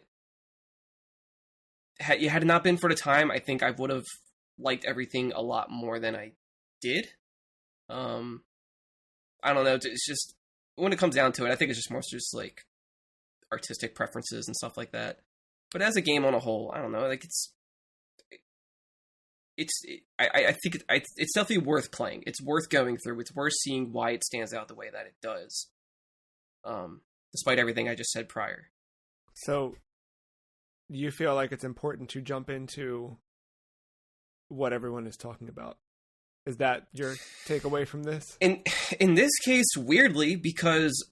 had it not been for the time, I think I would have liked everything a lot more than I did. I don't know. It's just when it comes down to it, I think it's just more just like artistic preferences and stuff like that. But as a game on a whole, I don't know. Like I think it's definitely worth playing. It's worth going through. It's worth seeing why it stands out the way that it does. Despite everything I just said prior. So, do you feel like it's important to jump into what everyone is talking about? Is that your takeaway from this? In this case, weirdly, because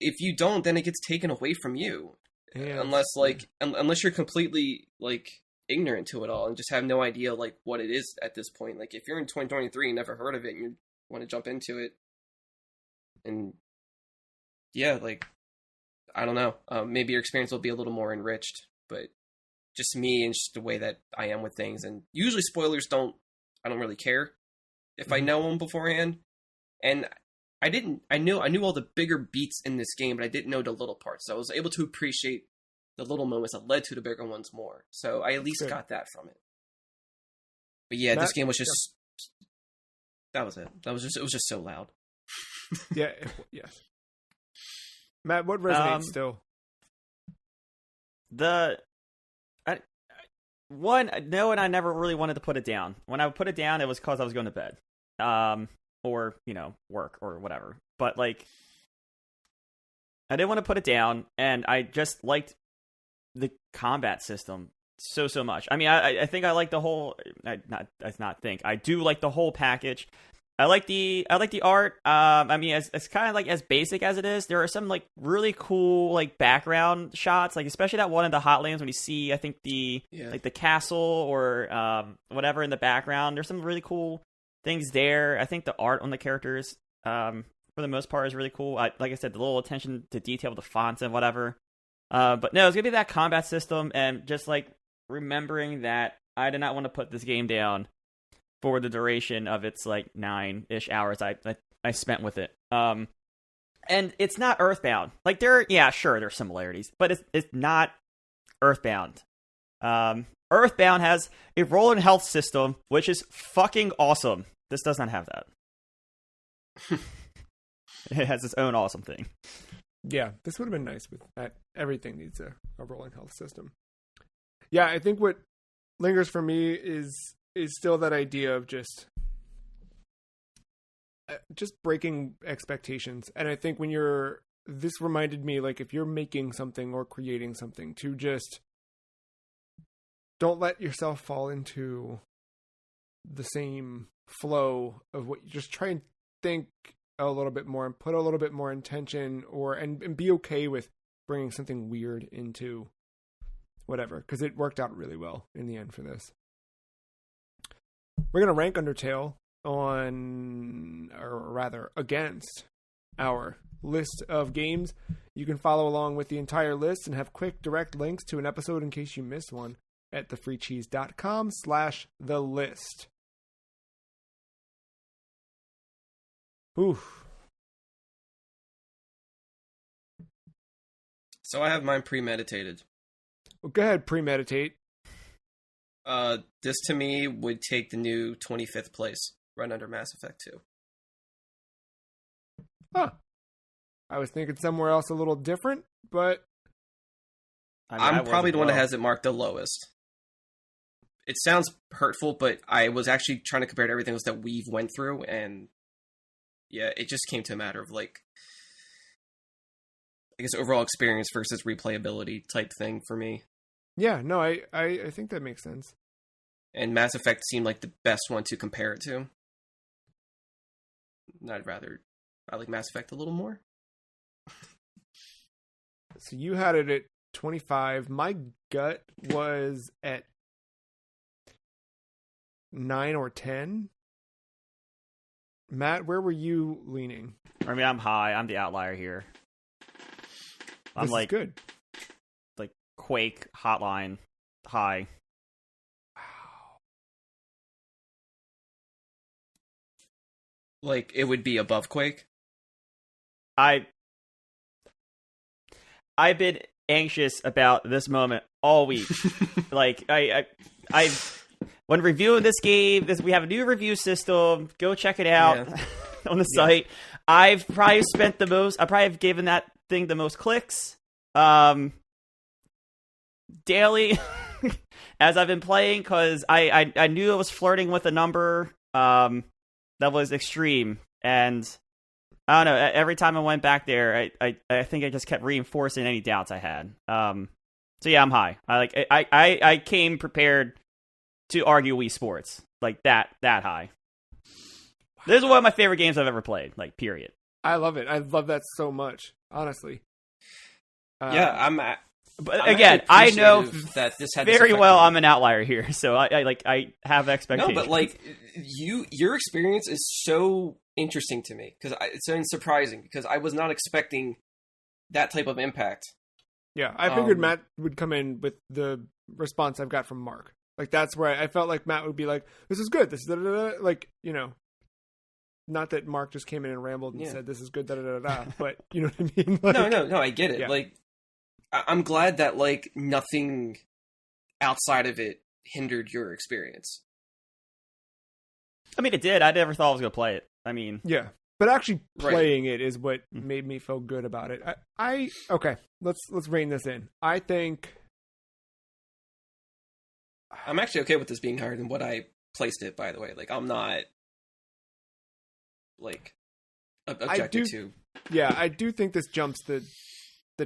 if you don't, then it gets taken away from you. Yeah, unless you're completely like ignorant to it all and just have no idea like what it is at this point. Like if you're in 2023 and never heard of it and you want to jump into it, and yeah, like I don't know, maybe your experience will be a little more enriched. But just me and just the way that I am with things, and usually spoilers I don't really care if I know them beforehand. And I knew all the bigger beats in this game, but I didn't know the little parts. So I was able to appreciate the little moments that led to the bigger ones more. So I at least good. got that from it. But yeah, this game was just that was it. It was just so loud. Yeah. Yes. Matt, what resonates still? And I never really wanted to put it down. When I would put it down, it was because I was going to bed, or work or whatever. But like, I didn't want to put it down, and I just liked the combat system so much. I mean, I think I like the whole. I do like the whole package. I like the art. I mean, it's kind of like as basic as it is. There are some like really cool like background shots, like especially that one in the Hotlands when you see, I think like the castle or whatever in the background. There's some really cool things there. I think the art on the characters, for the most part, is really cool. Like I said, the little attention to detail with the fonts and whatever. But no, it's gonna be that combat system and just like remembering that I did not want to put this game down for the duration of its like 9-ish hours I spent with it. And it's not Earthbound. Like there's similarities, but it's not Earthbound. Earthbound has a rolling health system, which is fucking awesome. This does not have that. It has its own awesome thing. Yeah, this would have been nice with that. Everything needs a rolling health system. Yeah, I think what lingers for me is still that idea of just breaking expectations. And I think this reminded me, like, if you're making something or creating something, to just don't let yourself fall into the same flow of what you just try and think a little bit more and put a little bit more intention and be okay with bringing something weird into whatever, because it worked out really well in the end for this. We're going to rank Undertale against our list of games. You can follow along with the entire list and have quick, direct links to an episode in case you missed one at thefreecheese.com/thelist. Oof. So I have mine premeditated. Well, go ahead, premeditate. This to me would take the new 25th place, right under Mass Effect 2. Huh. I was thinking somewhere else a little different, but I'm probably the one that has it marked the lowest. It sounds hurtful, but I was actually trying to compare to everything else that we've went through, and yeah, it just came to a matter of like, I guess, overall experience versus replayability type thing for me. Yeah, no, I think that makes sense. And Mass Effect seemed like the best one to compare it to. I like Mass Effect a little more. So you had it at 25. My gut was at 9 or 10. Matt, where were you leaning? I mean, I'm high. I'm the outlier here. I'm This is good. Like Quake, Hotline, high. Wow. Like, it would be above Quake? I've been anxious about this moment all week. Like, I when reviewing this game, we have a new review system. Go check it out on the site. I've probably have given that thing the most clicks daily as I've been playing, because I knew I was flirting with a number that was extreme, and I don't know, every time I went back there, I think I just kept reinforcing any doubts I had. So yeah, I'm high. I came prepared to argue Wii Sports, like that high. This is one of my favorite games I've ever played, like, period. I love it. I love that so much, honestly. But again, I know that this had very well I'm an outlier here, so I have expectations. No, but like your experience is so interesting to me, because it's so surprising, because I was not expecting that type of impact. Yeah, I figured Matt would come in with the response I've got from Mark. Like, that's where I felt like Matt would be like, "This is good. This is da-da-da-da." Like, you know, not that Mark just came in and rambled and said, "This is good, da da da da," but you know what I mean? Like, No, I get it. Yeah. Like, I'm glad that like nothing outside of it hindered your experience. I mean, it did. I never thought I was going to play it. I mean, Yeah, but actually Right. playing it is what made me feel good about it. I okay. Let's rein this in. I think I'm actually okay with this being higher than what I placed it. By the way, like I'm not like objected to. Yeah, I do think this jumps the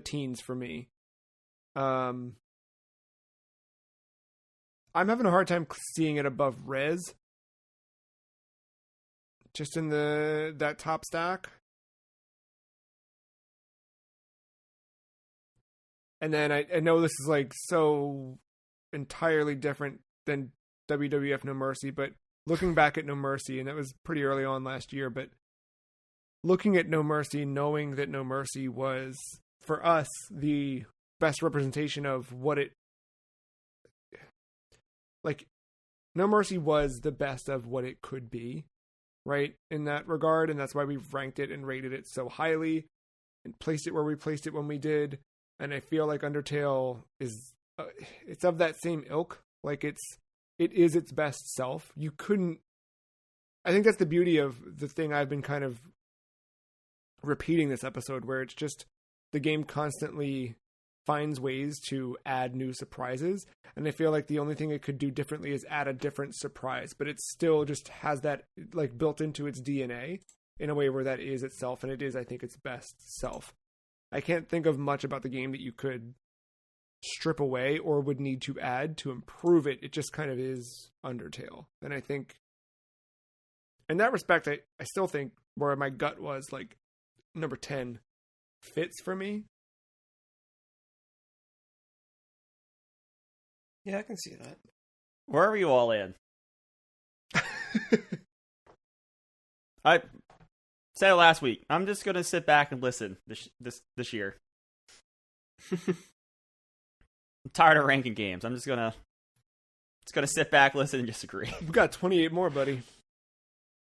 teens for me. I'm having a hard time seeing it above Rez. Just in that top stack. And then I know this is like so entirely different than WWF No Mercy, but looking back at No Mercy, and that was pretty early on last year, but looking at No Mercy, knowing that No Mercy was, for us, the best representation of what it... Like, No Mercy was the best of what it could be, right, in that regard, and that's why we've ranked it and rated it so highly, and placed it where we placed it when we did, and I feel like Undertale is... it's of that same ilk. Like, it is its best self. You couldn't... I think that's the beauty of the thing I've been kind of repeating this episode, where it's just the game constantly finds ways to add new surprises, and I feel like the only thing it could do differently is add a different surprise, but it still just has that like built into its DNA in a way where that is itself, and it is, I think, its best self. I can't think of much about the game that you could strip away or would need to add to improve it. It just kind of is Undertale, and I think in that respect, I still think where my gut was like number 10 fits for me. Yeah, I can see that. where are you all in? I said it last week. I'm just gonna sit back and listen this year. I'm tired of ranking games. I'm just gonna sit back, listen, and just agree. We've got 28 more, buddy.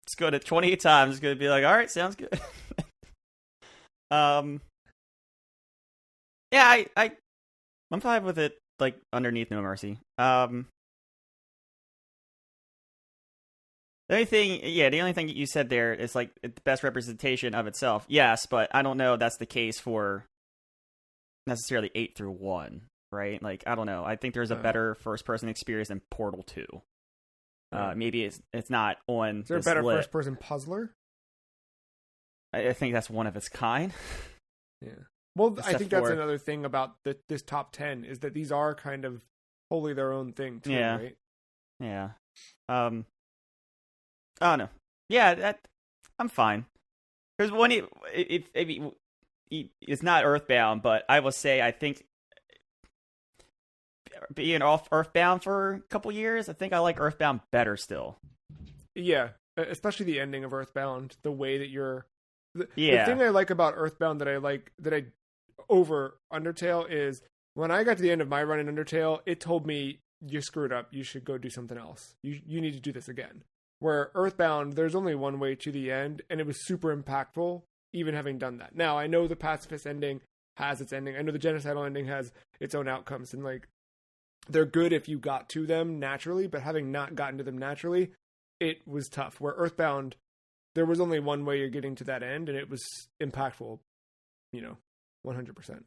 Just go to 28 times. It's gonna be like, all right, sounds good. Yeah, I'm fine with it. Like underneath No Mercy. The only thing you said there is like the best representation of itself. Yes, but I don't know if that's the case for necessarily 8 through 1, right? Like I don't know. I think there's a better first person experience than Portal 2. Maybe it's not on. Is there a better first person puzzler? I think that's one of its kind. Yeah. Well, I think that's for... another thing about this top 10 is that these are kind of wholly their own thing too, yeah. right? Yeah. I don't know. Yeah, I'm fine. Because when it's not Earthbound, but I will say I think being off Earthbound for a couple years, I think I like Earthbound better still. Yeah, especially the ending of Earthbound, the way that you're... The thing I like about Earthbound that I over Undertale is when I got to the end of my run in Undertale, it told me, you screwed up, you should go do something else. You need to do this again. Where Earthbound, there's only one way to the end, and it was super impactful, even having done that. Now, I know the pacifist ending has its ending. I know the genocidal ending has its own outcomes, and like they're good if you got to them naturally, but having not gotten to them naturally, it was tough. Where Earthbound, there was only one way you're getting to that end, and it was impactful, 100%.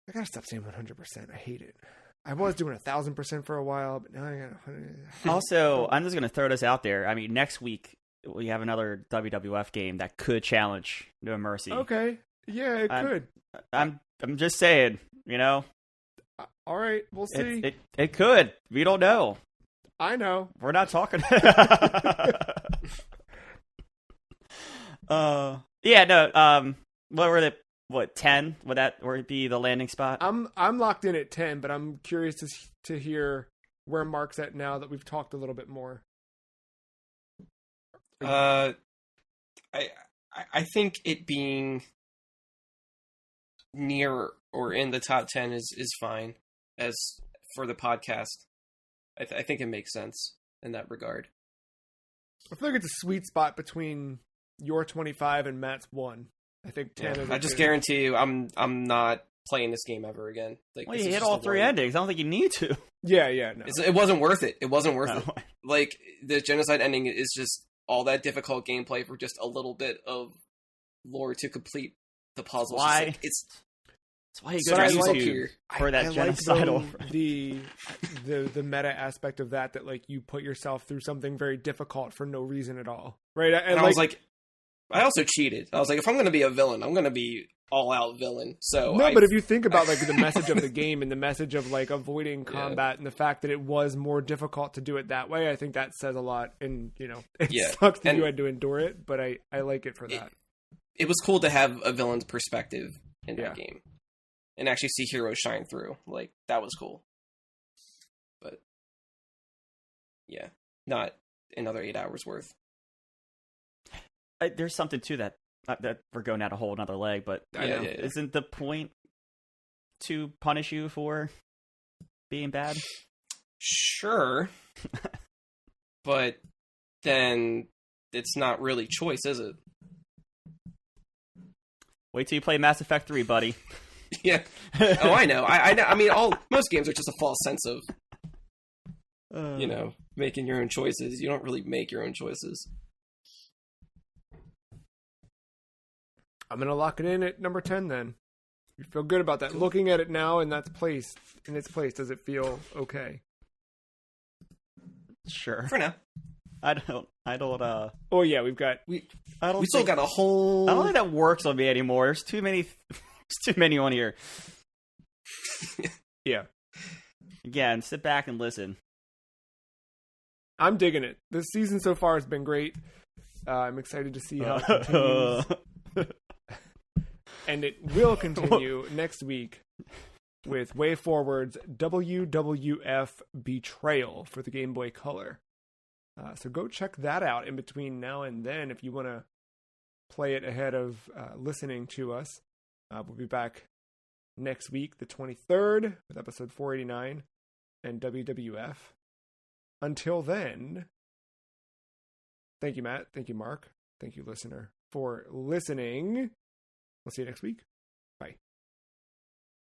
I gotta stop saying 100%. I hate it. I was doing 1,000% for a while, but now I got 100. Also, I'm just gonna throw this out there. I mean, next week we have another WWF game that could challenge No Mercy. Okay, yeah, it could. I'm just saying, All right, we'll see. It could. We don't know. I know. We're not talking. Yeah, no. What were the 10? Would that be the landing spot? I'm locked in at 10, but I'm curious to hear where Mark's at now that we've talked a little bit more. I think it being near or in the top 10 is fine as for the podcast. I think it makes sense in that regard. I feel like it's a sweet spot between your 25 and Matt's 1. I think 10 is. I just guarantee you, I'm not playing this game ever again. Like, Well, this you is hit just all a 3 one- endings. I don't think you need to. Yeah, no. It wasn't worth it. It wasn't worth No. it. Like, the genocide ending is just all that difficult gameplay for just a little bit of lore to complete the puzzle. Why? That's why you go But to I like- YouTube for that I genocidal. like the meta aspect of that like you put yourself through something very difficult for no reason at all, right? And I was like, I also cheated. I was like, if I'm going to be a villain, I'm going to be all out villain. So no, but if you think about like the message of the game and the message of like avoiding combat and the fact that it was more difficult to do it that way, I think that says a lot. And it sucks that you had to endure it, but I like it for that. It was cool to have a villain's perspective in that game and actually see heroes shine through. Like, that was cool. But yeah, not another 8 hours worth. There's something to that. That we're going at a whole another leg, but isn't the point to punish you for being bad? Sure. But then it's not really choice, is it? Wait till you play Mass Effect 3, buddy. Yeah. Oh, I know. I know. I mean, most games are just a false sense of, making your own choices. You don't really make your own choices. I'm gonna lock it in at number 10 then. You feel good about that? Cool. Looking at it now in its place, does it feel okay? Sure. For now. I don't. Oh yeah, we still got a whole. I don't think that works on me anymore. There's too many. There's too many on here. Yeah. Again, sit back and listen. I'm digging it. This season so far has been great. I'm excited to see how it continues. And it will continue next week with Way Forward's WWF Betrayal for the Game Boy Color. So go check that out in between now and then if you want to play it ahead of listening to us. We'll be back next week, the 23rd, with episode 489 and WWF. Until then, thank you, Matt. Thank you, Mark. Thank you, listener, for listening. We'll see you next week.